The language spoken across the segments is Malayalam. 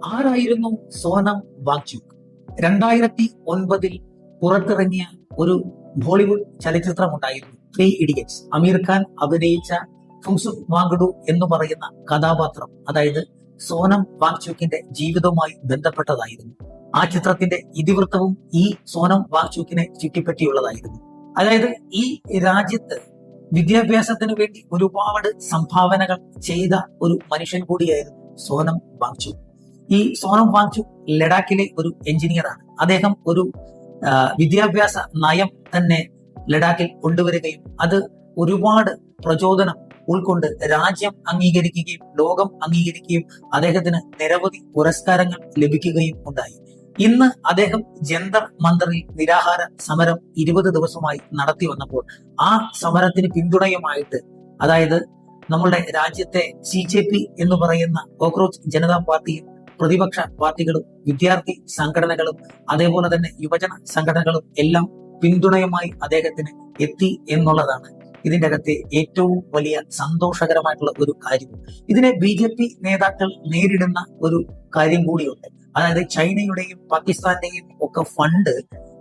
ആരായിരുന്നു സോനം വാങ്ചുക്? 2009 പുറത്തിറങ്ങിയ ഒരു ബോളിവുഡ് ചലച്ചിത്രമുണ്ടായിരുന്നു, ത്രീ ഇഡിയറ്റ്സ്. അമീർ ഖാൻ അഭിനയിച്ച ഫുങ്സുക് വാങ്ഡു എന്ന് പറയുന്ന കഥാപാത്രം, അതായത് സോനം വാങ്ചുക്കിന്റെ ജീവിതവുമായി ബന്ധപ്പെട്ടതായിരുന്നു. ആ ചിത്രത്തിന്റെ ഇതിവൃത്തവും ഈ സോനം വാങ്ചുക്കിനെ ചുറ്റിപ്പറ്റിയുള്ളതായിരുന്നു. അതായത് ഈ രാജ്യത്ത് വിദ്യാഭ്യാസത്തിന് വേണ്ടി ഒരുപാട് സംഭാവനകൾ ചെയ്ത ഒരു മനുഷ്യൻ കൂടിയായിരുന്നു സോനം വാങ്ചുക്. ഈ സോനം വാങ്ചുക് ലഡാക്കിലെ ഒരു എഞ്ചിനീയറാണ്. അദ്ദേഹം ഒരു വിദ്യാഭ്യാസ നയം തന്നെ ലഡാക്കിൽ കൊണ്ടുവരികയും അത് ഒരുപാട് പ്രചോദനം ഉൾക്കൊണ്ട് രാജ്യം അംഗീകരിക്കുകയും ലോകം അംഗീകരിക്കുകയും അദ്ദേഹത്തിന് നിരവധി പുരസ്കാരങ്ങൾ ലഭിക്കുകയും ഉണ്ടായി. ഇന്ന് അദ്ദേഹം ജന്തർ മന്ദറിൽ നിരാഹാര സമരം 20 ദിവസമായി നടത്തി വന്നപ്പോൾ ആ സമരത്തിന് പിന്തുണയുമായിട്ട്, അതായത് നമ്മുടെ രാജ്യത്തെ CJP എന്ന് പറയുന്ന കോക്രോച്ച് ജനതാ പാർട്ടിയും പ്രതിപക്ഷ പാർട്ടികളും വിദ്യാർത്ഥി സംഘടനകളും അതേപോലെ തന്നെ യുവജന സംഘടനകളും എല്ലാം പിന്തുണയുമായി അദ്ദേഹത്തിന് എത്തി എന്നുള്ളതാണ് ഇതിന്റെ അകത്തെ ഏറ്റവും വലിയ സന്തോഷകരമായിട്ടുള്ള ഒരു കാര്യം. ഇതിനെ BJP നേതാക്കൾ നേരിടുന്ന ഒരു കാര്യം കൂടിയുണ്ട്. അതായത് ചൈനയുടെയും പാകിസ്ഥാന്റെയും ഒക്കെ ഫണ്ട്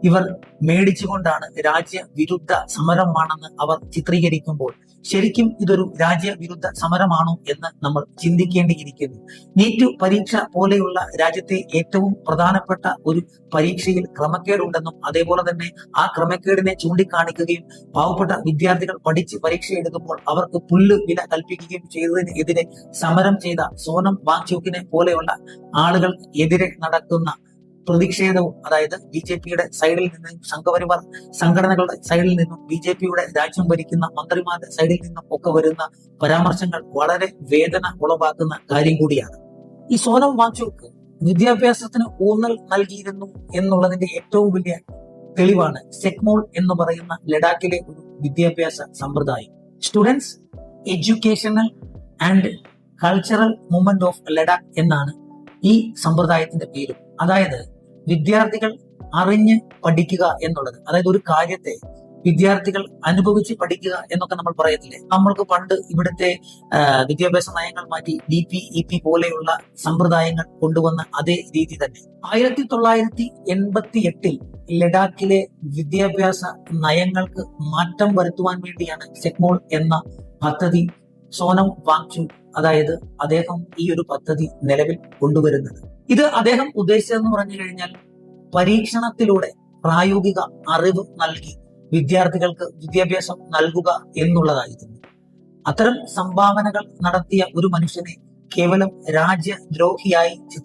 ഇവർ മേടിച്ചുകൊണ്ടാണ് രാജ്യവിരുദ്ധ സമരമാണെന്ന് അവർ ചിത്രീകരിക്കുമ്പോൾ ശരിക്കും ഇതൊരു രാജ്യവിരുദ്ധ സമരമാണോ എന്ന് നമ്മൾ ചിന്തിക്കേണ്ടിയിരിക്കുന്നു. നീറ്റ് പരീക്ഷ പോലെയുള്ള രാജ്യത്തെ ഏറ്റവും പ്രധാനപ്പെട്ട ഒരു പരീക്ഷയിൽ ക്രമക്കേടുണ്ടെന്നും അതേപോലെ തന്നെ ആ ക്രമക്കേടിനെ ചൂണ്ടിക്കാണിക്കുകയും പാവപ്പെട്ട വിദ്യാർത്ഥികൾ പഠിച്ച് പരീക്ഷ എഴുതുമ്പോൾ അവർക്ക് പുല്ല് വില കൽപ്പിക്കുകയും ചെയ്തതിനെതിരെ സമരം ചെയ്ത സോനം വാങ്ചുക്കിനെ പോലെയുള്ള ആളുകൾ എതിരെ നടക്കുന്ന പ്രതിഷേധവും, അതായത് BJPയുടെ സൈഡിൽ നിന്നും സംഘപരിവാർ സംഘടനകളുടെ സൈഡിൽ നിന്നും BJPയുടെ രാജ്യം ഭരിക്കുന്ന മന്ത്രിമാരുടെ സൈഡിൽ നിന്നും ഒക്കെ വരുന്ന പരാമർശങ്ങൾ വളരെ വേദന ഉളവാക്കുന്ന കാര്യം കൂടിയാണ്. ഈ സോനം വാങ്ചുക് വിദ്യാഭ്യാസത്തിന് ഊന്നൽ നൽകിയിരുന്നു എന്നുള്ളതിന്റെ ഏറ്റവും വലിയ തെളിവാണ് സെക്മോൾ എന്ന് പറയുന്ന ലഡാക്കിലെ ഒരു വിദ്യാഭ്യാസ സമ്പ്രദായം. Students educational and cultural movement of Ladakh എന്നാണ് ഈ സമ്പ്രദായത്തിന്റെ പേര്. അതായത് വിദ്യാർത്ഥികൾ അറിഞ്ഞ് പഠിക്കുക എന്നുള്ളത്, അതായത് ഒരു കാര്യത്തെ വിദ്യാർത്ഥികൾ അനുഭവിച്ച് പഠിക്കുക എന്നൊക്കെ നമ്മൾ പറയത്തില്ലേ. നമ്മൾക്ക് പണ്ട് ഇവിടുത്തെ വിദ്യാഭ്യാസ നയങ്ങൾ മാറ്റി DP-EP പോലെയുള്ള സമ്പ്രദായങ്ങൾ കൊണ്ടുവന്ന അതേ രീതി തന്നെ 1988 ലഡാക്കിലെ വിദ്യാഭ്യാസ നയങ്ങൾക്ക് മാറ്റം വരുത്തുവാൻ വേണ്ടിയാണ് സെക്മോൾ എന്ന പദ്ധതി സോനം വാങ്ചുക്, അതായത് അദ്ദേഹം ഈ ഒരു പദ്ധതി നിലവിൽ കൊണ്ടുവരുന്നത്. ഇത് അദ്ദേഹം ഉദ്ദേശിച്ചതെന്ന് പറഞ്ഞു കഴിഞ്ഞാൽ പരീക്ഷണത്തിലൂടെ പ്രായോഗിക അറിവ് നൽകി വിദ്യാർത്ഥികൾക്ക് വിദ്യാഭ്യാസം നൽകുക എന്നുള്ളതായിരുന്നു. അത്തരം സംഭാവനകൾ നടത്തിയ ഒരു മനുഷ്യനെ കേവലം രാജ്യദ്രോഹിയായി